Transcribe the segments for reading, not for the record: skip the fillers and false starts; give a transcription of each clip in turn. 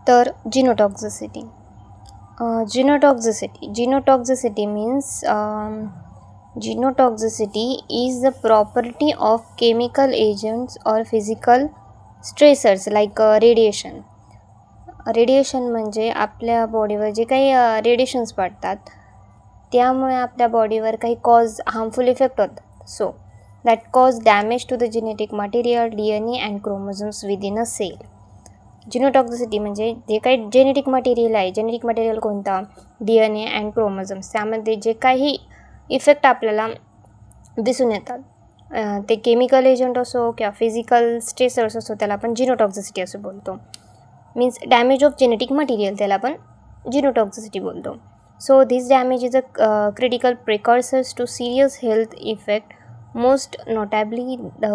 तर जीनोटॉक्झिसिटी. Genotoxicity means genotoxicity is the property of chemical agents or physical stressors like radiation. Radiation म्हणजे आपल्या बॉडीवर जे काही रेडिएशन्स पडतात त्यामुळे आपल्या बॉडीवर काही हार्मफुल इफेक्ट होतात. So that cause damage to the genetic material, DNA and chromosomes within a cell. Genotoxicity म्हणजे जे काही जेनेटिक मटेरियल आहे, जेनेटिक मटेरियल कोणता, DNA अँड क्रोमोझोम्स, त्यामध्ये जे काही इफेक्ट आपल्याला दिसून येतात ते केमिकल एजंट असो किंवा फिजिकल स्ट्रेसर्स असो, त्याला आपण जीनोटॉक्झिसिटी असं बोलतो. Means damage of genetic material, त्याला आपण जीनोटॉक्झिसिटी बोलतो. So this damage is a critical precursors to serious health effect, most notably the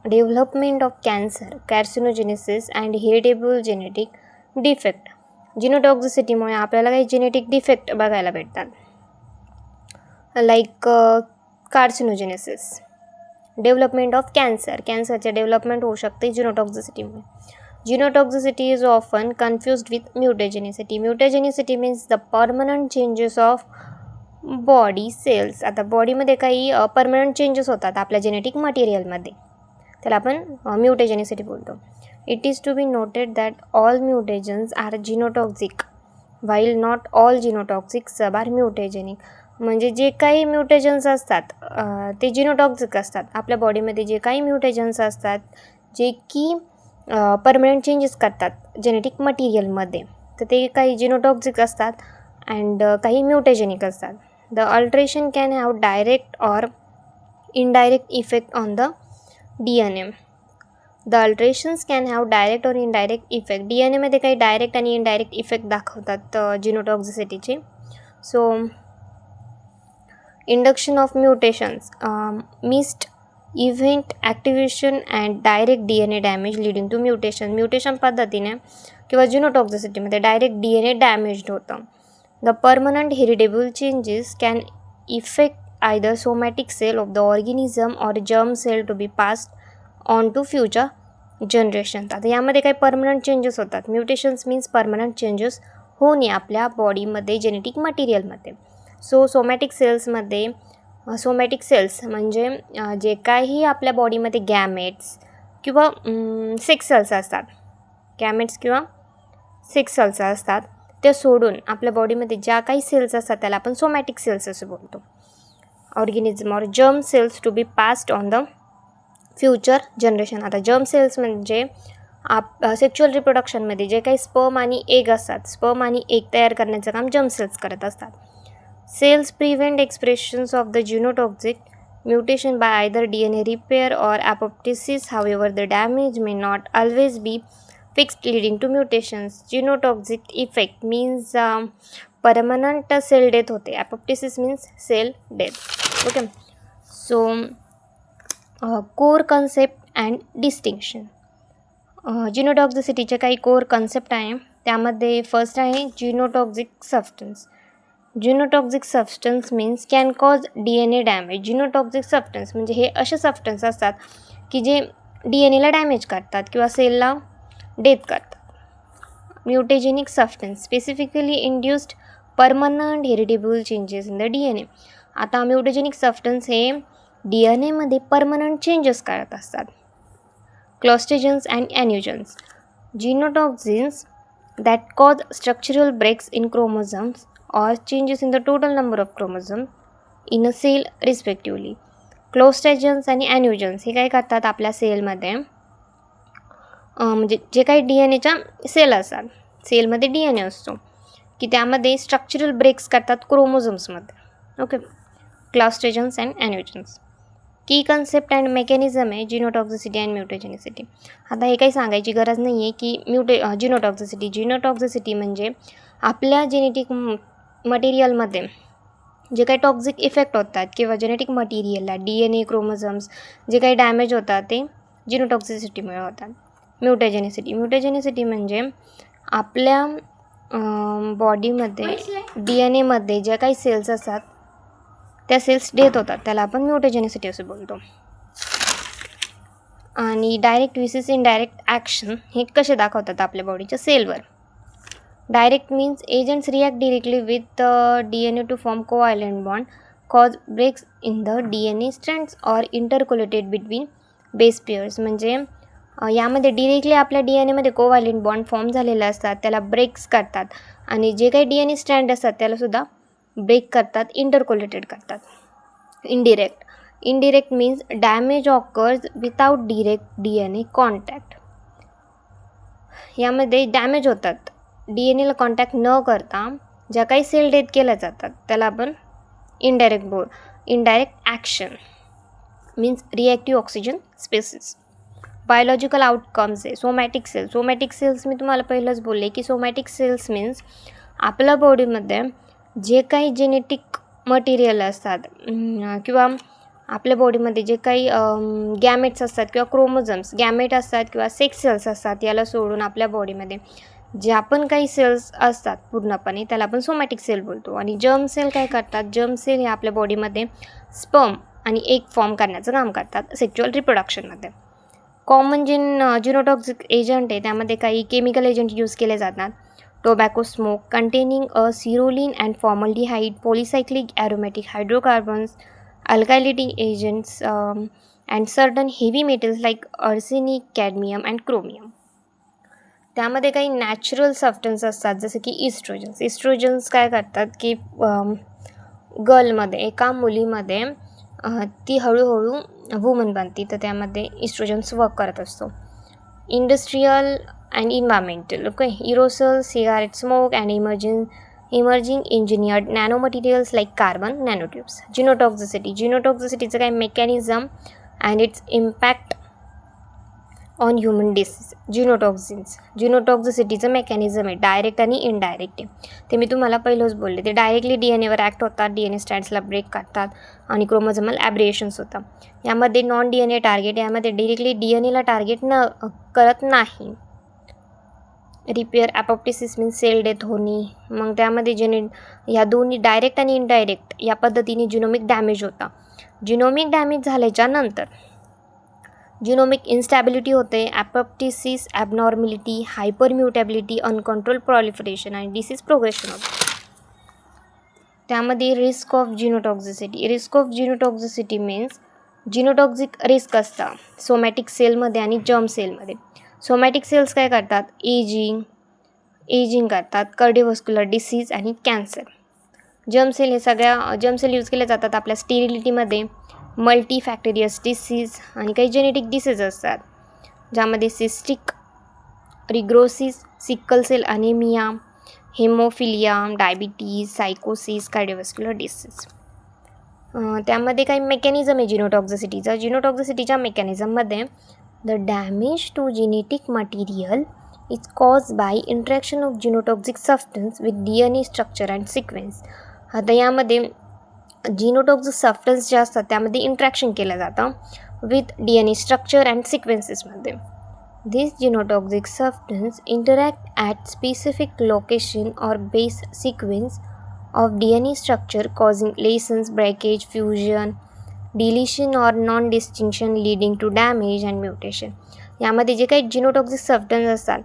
development of cancer, carcinogenesis and heritable genetic defect. जीनोटॉक्झिसिटीमुळे आपल्याला काही जेनेटिक डिफेक्ट बघायला भेटतात, लाईक कार्सिनोजेनेसिस, डेव्हलपमेंट ऑफ कॅन्सरचे development होऊ शकते जीनोटॉक्झिसिटीमुळे. Genotoxicity is often confused with mutagenicity. Mutagenicity means the permanent changes of body cells. आता बॉडीमध्ये काही परमनंट चेंजेस होतात आपल्या जेनेटिक मटेरियलमध्ये, त्याला आपण म्युटेजेनिसिटी बोलतो. It is to be noted that all mutagens are genotoxic while not all genotoxic sub are mutagenic. म्हणजे जे काही म्युटेजन्स असतात ते जीनोटॉक्झिक असतात. आपल्या बॉडीमध्ये जे काही म्युटेजन्स असतात जे की परमनंट चेंजेस करतात जेनेटिक मटेरियलमध्ये, तर ते काही जीनोटॉक्झिक असतात अँड काही म्युटेजेनिक असतात. The alteration can have direct or indirect effect on the DNA. The alterations can have direct or indirect effect. DNAमध्ये काही डायरेक्ट आणि इनडायरेक्ट इफेक्ट दाखवतात जीनोटॉक्झिसिटीचे. So induction of mutations, missed event activation and direct DNA damage leading to mutation. Mutation पद्धतीने किंवा जीनोटॉक्झिसिटीमध्ये direct DNA damaged होतं. The permanent heritable changes can effect either somatic cell of the organism or germ cell to be passed on to future generations. आता यामध्ये काही permanent changes होतात. Mutations means permanent changes होणे आपल्या बॉडीमध्ये genetic मटेरियलमध्ये. So somatic cells म्हणजे जे काही आपल्या बॉडीमध्ये गॅमेट्स किंवा सेक्स सेल्स असतात, ते सोडून आपल्या बॉडीमध्ये ज्या काही सेल्स असतात त्याला आपण सोमॅटिक सेल्स असं बोलतो. ऑर्गॅनिझम और germ cells to be passed on the future generation. आता जर्म सेल्स म्हणजे सेक्शुअल रिप्रोडक्शनमध्ये जे काही स्पर्म आणि एग असतात, स्पर्म आणि एग तयार करण्याचं काम जर्म सेल्स करत असतात. Cells prevent expressions of the genotoxic mutation by either DNA repair or apoptosis. However, the damage may not always be fixed, leading to mutations. Genotoxic effect means permanent cell death होते. Apoptosis means cell death. Okay. So, core concept and distinction. जीनोटॉक्झिसिटीचे काही core concept आहे. त्यामध्ये first आहे genotoxic substance. Genotoxic substance means can cause DNA damage. Genotoxic substance म्हणजे हे असे substance असतात की जे DNAला डॅमेज करतात किंवा सेलला डेथ करतात. Mutagenic substance specifically induced permanent heritable changes in the DNA. आता म्युटेजेनिक सबस्टन्स हे DNAमध्ये परमनंट चेंजेस करत असतात. Clastogens and aneugens. Genotoxins that cause structural breaks in chromosomes or changes in the total number of chromosomes in a cell respectively. क्लोस्ट्रॅजन्स आणि ॲन्युजन्स हे काय करतात आपल्या सेलमध्ये, म्हणजे जे काही DNAच्या सेल असतात, सेलमध्ये DNA असतो की त्यामध्ये स्ट्रक्चरल ब्रेक्स करतात क्रोमोझोम्समध्ये. ओके. क्लॉस्ट्रॅजन्स अँड ॲन्युजन्स. की कन्सेप्ट अँड मेकॅनिझम आहे जीनोटॉक्झिसिटी अँड म्युटेजेनिसिटी. आता हे काही सांगायची गरज नाही आहे की जीनोटॉक्झिसिटी म्हणजे आपल्या जेनेटिक मटेरियलमध्ये जे काही टॉक्झिक इफेक्ट होतात किंवा जेनेटिक मटेरियलला DNA क्रोमोझोम्स जे काही डॅमेज होतात ते जीनोटॉक्झिसिटीमुळे होतात. म्युटेजेनिसिटी म्हणजे आपल्या बॉडीमध्ये DNAमध्ये ज्या काही सेल्स असतात त्या सेल्स डेथ होतात, त्याला आपण म्युटेजेनिसिटी असं बोलतो. आणि डायरेक्ट विसेस इनडायरेक्ट ॲक्शन हे कसे दाखवतात आपल्या बॉडीच्या सेलवर. Direct means agents react directly with the DNA to form covalent bond, cause breaks in the DNA strands or intercollated between base pairs. म्हणजे यामध्ये डिरेक्टली आपल्या DNA मध्ये कोव्हॅलेंट बॉन्ड फॉर्म झालेले असतात, त्याला ब्रेक्स करतात आणि जे काही DNA स्ट्रँड असतात त्यालासुद्धा ब्रेक करतात, इंटरकोलेटेड करतात. Indirect means damage occurs without direct DNA contact. यामध्ये डॅमेज होतात, DNAला कॉन्टॅक्ट न करता ज्या काही सेल डेथ केल्या जातात त्याला आपण indirect action means reactive oxygen species. Biological outcomes आहे सोमॅटिक सेल्स. मी तुम्हाला पहिलंच बोलले की सोमॅटिक सेल्स मीन्स आपल्या बॉडीमध्ये जे काही जेनेटिक मटेरियल असतात किंवा आपल्या बॉडीमध्ये जे काही गॅमेट्स असतात किंवा क्रोमोझम्स गॅमेट असतात किंवा सेक्स सेल्स असतात, याला सोडून आपल्या बॉडीमध्ये ज्या पण काही सेल्स असतात पूर्णपणे त्याला आपण सोमॅटिक सेल बोलतो. आणि जर्म सेल काय करतात, जर्म सेल हे आपल्या बॉडीमध्ये स्पर्म आणि एग फॉर्म करण्याचं काम करतात सेक्शुअल रिप्रोडक्शनमध्ये. कॉमन जिनोटॉक्सिक एजंट आहे त्यामध्ये काही केमिकल एजंट यूज केले जातात. Tobacco smoke containing acrolein and formaldehyde, polycyclic aromatic hydrocarbons, alkylating agents and certain heavy metals like arsenic, cadmium and chromium. त्यामध्ये काही नॅचरल सबस्टन्स असतात जसे की इस्ट्रोजन्स काय करतात की गर्लमध्ये एका मुलीमध्ये ती हळूहळू वुमन बनते, तर त्यामध्ये इस्ट्रोजन्स वर्क करत असतो. Industrial and environmental aerosol, cigarette smoke and emerging engineered nano materials like carbon nanotubes. जिनोटॉक्सिटीचं काय mechanism and its impact on human disease. जिनोटॉक्सिटीचं मेकॅनिझम आहे डायरेक्ट आणि इनडायरेक्ट आहे. ते मी तुम्हाला पहिलंच बोलले, ते डायरेक्टली DNAवर ॲक्ट होतात, DNA स्ट्रँड्सला ब्रेक करतात आणि क्रोमोझोमल ॲब्रिएशन्स होतात. यामध्ये नॉन DNA टार्गेट, यामध्ये डिरेक्टली DNAला टार्गेट करत नाही. Repair apoptosis means cell death होणे. मग त्यामध्ये या दोन्ही डायरेक्ट आणि इनडायरेक्ट या पद्धतीने जिनोमिक डॅमेज होता. जिनोमिक डॅमेज झाल्याच्या नंतर जिनोमिक इन्स्टॅबिलिटी होते, ॲपोप्टोसिस, ॲबनॉर्मॅलिटी, हायपरम्युटेबिलिटी, अनकंट्रोल प्रॉलिफरेशन आणि डिसीज प्रोग्रेशन होते. त्यामध्ये रिस्क ऑफ जिनोटॉक्सिसिटी मीन्स जिनोटॉक्सिक रिस्क असतात सोमॅटिक सेलमध्ये आणि जर्म सेलमध्ये. सोमॅटिक सेल्स काय करतात, एजिंग करतात, कार्डिओव्हास्क्युलर डिसीज आणि कॅन्सर. जर्म सेल यूज केले जातात आपल्या स्टेरिलिटीमध्ये, मल्टीफॅक्टोरियस डिसीज आणि काही जेनेटिक डिसीज असतात ज्यामध्ये cystic fibrosis, sickle cell anaemia, haemophilia, diabetes, सायकोसिस, कार्डिओव्हास्क्युलर डिसीज. त्यामध्ये काही मेकॅनिझम आहे जिनोटॉक्सिसिटीच्या मेकॅनिझममध्ये the damage to genetic material is cause by interaction of genotoxic substance with DNA structure and sequence. आता यामध्ये जिनोटॉक्सिक सबस्टन्स जे असतात त्यामध्ये इंट्रॅक्शन केलं जातं विथ DNA स्ट्रक्चर अँड सिक्वेन्सेसमध्ये. These genotoxic substances interact at specific location or base sequence of DNA structure causing lesions, breakage, fusion, deletion or non-distinction leading to damage and mutation. यामध्ये जे काही जिनोटॉक्सिक substance असतात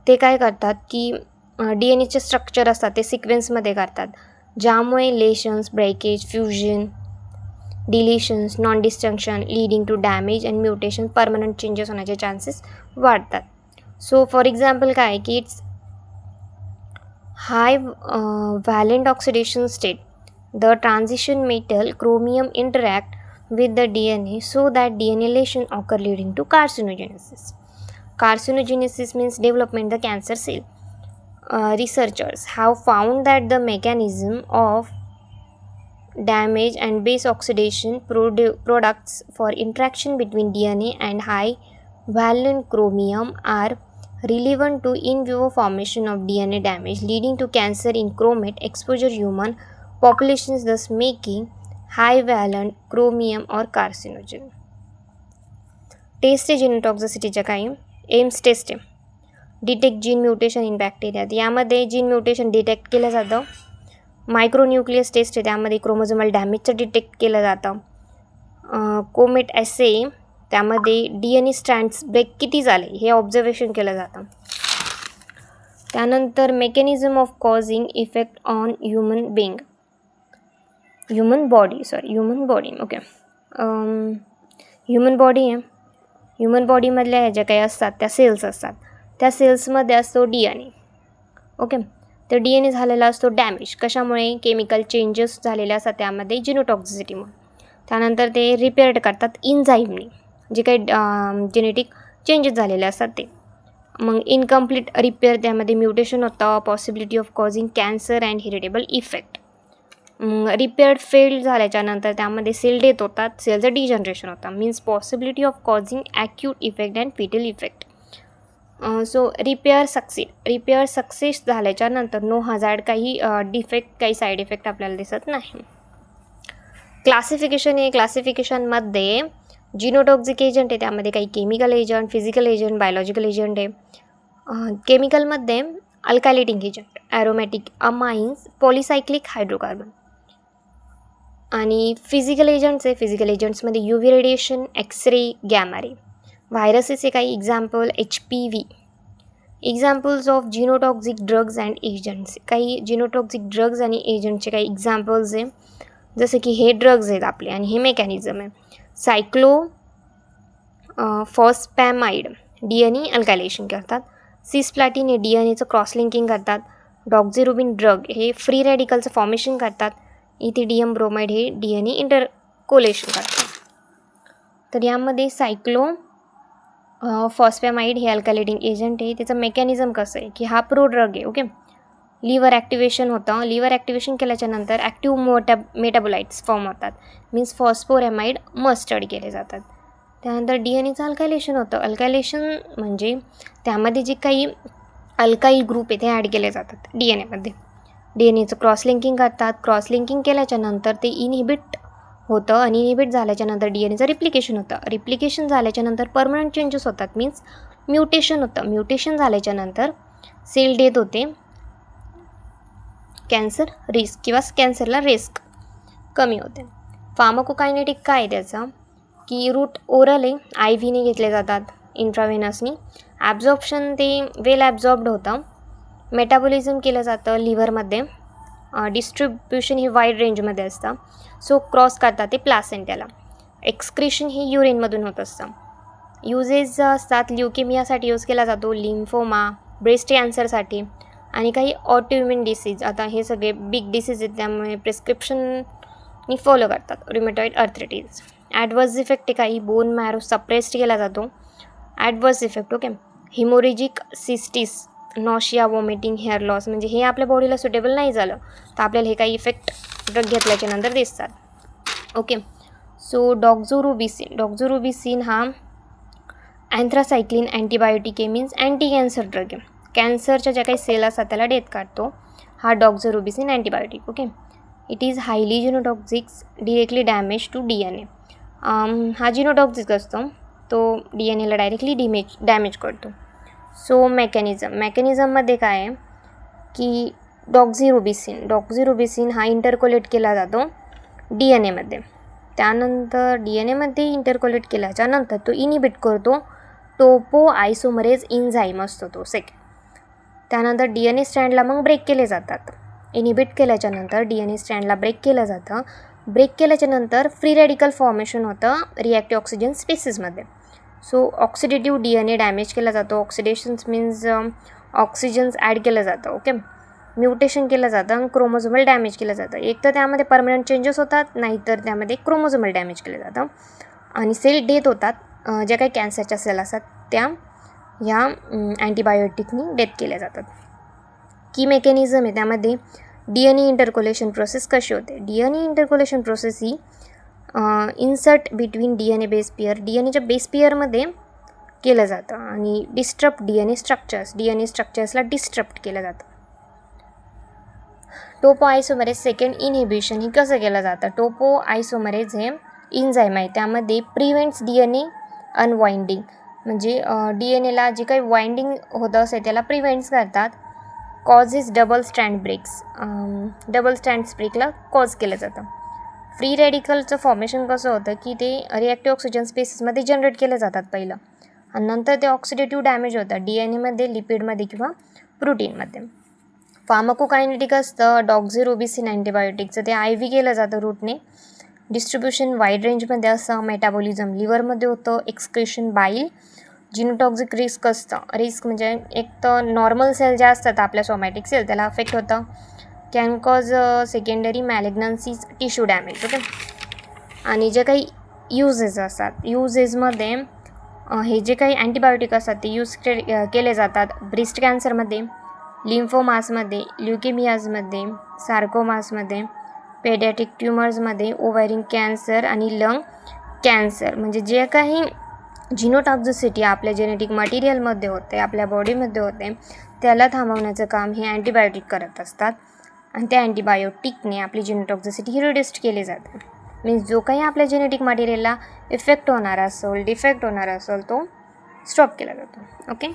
ते काय करतात की DNAचे स्ट्रक्चर असतात ते सिक्वेन्समध्ये करतात, ज्यामुळे lesions, breakage, fusion, deletions, non distinction leading to damage and mutation, permanent changes होण्याचे चान्सेस वाढतात. सो फॉर एक्झाम्पल काय की its high valent oxidation state, the transition metal chromium interact with the DNA so that DNA lesion occur leading to carcinogenesis. Carcinogenesis means development the cancer cell. Researchers have found that the mechanism of damage and base oxidation products for interaction between DNA and high valent chromium are relevant to in vivo formation of DNA damage leading to cancer in chromate exposure human populations, thus making high व्हॅलंट chromium और carcinogen. Taste आहे जिनोटॉक्सिसिटीच्या काही AIIMS taste आहे. Detect gene mutation in bacteria, यामध्ये gene mutation detect केलं जातं. मायक्रोन्यूक्लियस taste आहे, त्यामध्ये chromosomal डॅमेजचं detect केलं जातं. कोमेट ॲसे, त्यामध्ये DNA स्ट्रँड्स ब्रेक किती झाले हे ऑब्झर्वेशन केलं जातं. त्यानंतर mechanism of causing effect on human body. Okay. Human body आहे. ह्युमन बॉडीमधल्या ह्या ज्या काही असतात त्या सेल्स असतात. त्या सेल्समध्ये असतो DNA. ओके. तर DNA झालेला असतो डॅमेज. कशामुळे? केमिकल चेंजेस झालेले असतात त्यामध्ये जिनोटॉक्झिसिटीमुळे. त्यानंतर ते रिपेअर्ड करतात इन्झाईमनी, जे काही जेनेटिक चेंजेस झालेले असतात ते. मग इनकम्प्लीट रिपेअर, त्यामध्ये म्युटेशन होतं, possibility of causing cancer and heritable effect. Repaired failed झाल्याच्यानंतर त्यामध्ये सेल डेथ होतात, सेलचं डिजनरेशन होतं, means possibility of causing acute effect and foetal effect. So repair success झाल्याच्यानंतर नो हजार्ड, काही डिफेक्ट, काही साईड इफेक्ट आपल्याला दिसत नाही. क्लासिफिकेशन आहे. क्लासिफिकेशनमध्ये जिनोटॉक्झिक एजंट आहे, त्यामध्ये काही chemical agent, physical agent, biological agent आहे. केमिकलमध्ये alkylating agent, aromatic amines, polycyclic hydrocarbon. आणि फिजिकल एजंट्समध्ये UV radiation, x ray, gamma ray. व्हायरसेसचे काही example HPV. Examples of genotoxic drugs and agents, काही जिनोटॉक्झिक ड्रग्ज आणि एजंटचे काही एक्झाम्पल्स आहे, जसं की हे ड्रग्ज आहेत आपले आणि हे मेकॅनिझम आहे. सायक्लोफॉस्पॅमाइड DNA अल्कायलेशन करतात. सिस्प्लॅटिन हे DNAचं क्रॉस लिंकिंग करतात. डॉक्झिरुबिन ड्रग हे फ्री रॅडिकलचं फॉर्मेशन करतात. इथिडियम ब्रोमाइड हे DNA इंटरकोलेशन करतात. तर यामध्ये फॉस्फॅमाइड हे अल्कायलेटिंग एजंट आहे. त्याचं मेकॅनिझम कसं आहे की हा प्रोड्रग आहे. ओके. लिव्हर ॲक्टिवेशन होतं. लिव्हर ॲक्टिवेशन केल्याच्यानंतर ॲक्टिव्ह मेटाबोलाइट्स फॉर्म होतात, मीन्स फॉस्फोरॅमाइड मस्टर्ड केले जातात. त्यानंतर DNAचं अल्कायलेशन होतं. अल्कायलेशन म्हणजे त्यामध्ये जे काही अल्काईल ग्रुप आहे ते ॲड केले जातात DNAमध्ये. DNAचं क्रॉस लिंकिंग करतात. क्रॉस लिंकिंग केल्याच्यानंतर ते इनहिबिट होतं आणि इनहिबिट झाल्याच्यानंतर DNAचं रिप्लिकेशन होतं. रिप्लिकेशन झाल्याच्यानंतर परमनंट चेंजेस होतात, मीन्स म्युटेशन होतं. म्युटेशन झाल्याच्यानंतर सेल डेथ होते, कॅन्सर रिस्क किंवा कॅन्सरला रिस्क कमी होते. फार्माकोकायनेटिक काय आहे त्याचं की रूट ओरल आहे, IV घेतले जातात, इंट्राव्हेनसनी. ॲब्झॉर्प्शन ते वेल ॲब्झॉर्ब्ड होतं. मेटाबॉलिझम केलं जातं लिव्हरमध्ये. डिस्ट्रीब्युशन हे वाईड रेंजमध्ये असतं. सो क्रॉस करतात ते प्लासेंट्याला. एक्सक्रिशन हे युरिनमधून होत असतं. युजेस असतात, ल्युकेमियासाठी यूज केला जातो, लिम्फोमा, ब्रेस्ट कॅन्सरसाठी आणि काही ऑटोइम्युन डिसीज. आता हे सगळे बिग डिसीज आहेत त्यामुळे प्रिस्क्रिप्शननी फॉलो करतात. Rheumatoid arthritis. ॲडवर्स इफेक्ट काही बोन मॅरो सप्रेस्ड केला जातो. Adverse effect okay. Haemorrhagic cysts, nausea, vomiting, hair loss. म्हणजे हे आपल्या बॉडीला सुटेबल नाही झालं तर आपल्याला हे काही इफेक्ट ड्रग घेतल्याच्या नंतर दिसतात. ओके. सो डॉक्झोरुबिसिन हा अँथ्रासायक्लिन अँटीबायोटिक आहे, मीन्स अँटी कॅन्सर ड्रग आहे. कॅन्सरच्या ज्या काही सेल असतात त्याला डेथ काढतो हा doxorubicin antibiotic. Okay. It is highly genotoxics, directly damage to DNA. हा जिनोटॉक्झिक असतो, तो DNAला डायरेक्टली डॅमेज करतो. सो मेकॅनिझममध्ये काय आहे की डॉक्झिरुबिसिन हा इंटरकोलेट केला जातो DNAमध्ये. त्यानंतर DNAमध्ये इंटरकोलेट केल्याच्यानंतर तो इनिबिट करतो टोपो आयसोमरेज इन्झाईम असतो तो सेकंड. त्यानंतर DNA स्ट्रँडला मग ब्रेक केले जातात. इनिबिट केल्याच्यानंतर DNA स्ट्रँडला ब्रेक केलं जातं. ब्रेक केल्याच्यानंतर फ्री रॅडिकल फॉर्मेशन होतं रिॲक्टिव्ह ऑक्सिजन स्पेसिसमध्ये. सो ऑक्सिडेटिव्ह DNA डॅमेज केला जातो. ऑक्सिडेशन्स मीन्स ऑक्सिजन्स ॲड केलं जातं. ओके. म्युटेशन केलं जातं, क्रोमोझोमल डॅमेज केलं जातं. एक तर त्यामध्ये परमनंट चेंजेस होतात, नाहीतर त्यामध्ये क्रोमोझोमल डॅमेज केलं जातं आणि सेल डेथ होतात. ज्या काही कॅन्सरच्या सेल असतात त्या ह्या अँटीबायोटिकनी डेथ केल्या जातात. की मेकॅनिझम आहे त्यामध्ये DNA इंटरकोलेशन प्रोसेस कशी होते. DNA इंटरकोलेशन प्रोसेस ही insert between DNA base pair, DNAच्या बेस पेअरमध्ये केलं जातं आणि डिस्ट्रप्ट DNA स्ट्रक्चर्सला डिस्ट्रप्ट केलं जातं. टोपो आयसोमरेज सेकंड इनहिबिशन ही कसं केलं जातं. टोपो आयसोमरेज हे इन्झाईम आहे, त्यामध्ये प्रिव्हेंट्स DNA अनवाइंडिंग, म्हणजे DNAला जे काही वाइंडिंग होतं असेल त्याला प्रिव्हेंट्स करतात. कॉजेस डबल स्ट्रँड ब्रेकला कॉज केलं जातं. फ्री रॅडिकलचं फॉर्मेशन कसं होतं की ते रिॲक्टिव्ह ऑक्सिजन स्पेसिसमध्ये जनरेट केले जातात पहिलं आणि नंतर ते ऑक्सिडेटिव्ह डॅमेज होतं DNAमध्ये, लिपिडमध्ये किंवा प्रोटीनमध्ये. फार्माकोकायनेटिक असतं डॉक्झिरोबिसिन अँटीबायोटिकचं, ते आय व्ही केलं जातं रूटने. डिस्ट्रीब्युशन वाईड रेंजमध्ये असं. मेटाबॉलिझम लिव्हरमध्ये होतं. एक्सक्रेशन बाईल. जिनोटॉक्झिक रिस्क असतं. रिस्क म्हणजे एक तर नॉर्मल सेल ज्या असतात आपल्या सोमॅटिक सेल त्याला अफेक्ट होतं. Can cause secondary malignancies, tissue damage. Okay. आणि जे काही युजेस असतात, युजेसमध्ये हे जे काही अँटीबायोटिक असतात ते यूज केले जातात ब्रेस्ट कॅन्सरमध्ये, लिम्फोमासमध्ये, ल्युकेमियाजमध्ये, सार्कोमासमध्ये, पेडियाट्रिक ट्युमर्समध्ये, ओव्हॅरिन कॅन्सर आणि लंग कॅन्सर. म्हणजे जे काही जिनोटॉक्झिसिटी आपल्या जेनेटिक मटेरियलमध्ये होते, आपल्या बॉडीमध्ये होते, त्याला थांबवण्याचं काम हे अँटीबायोटिक करत असतात. आणि त्या अँटीबायोटिकने आपली जिनोटॉक्झिसिटी ही रिड्यूस केली जाते. मीन्स जो काही आपल्या जेनेटिक मटेरियलला इफेक्ट होणार असेल, डिफेक्ट होणार असेल, तो स्टॉप केला जातो. ओके.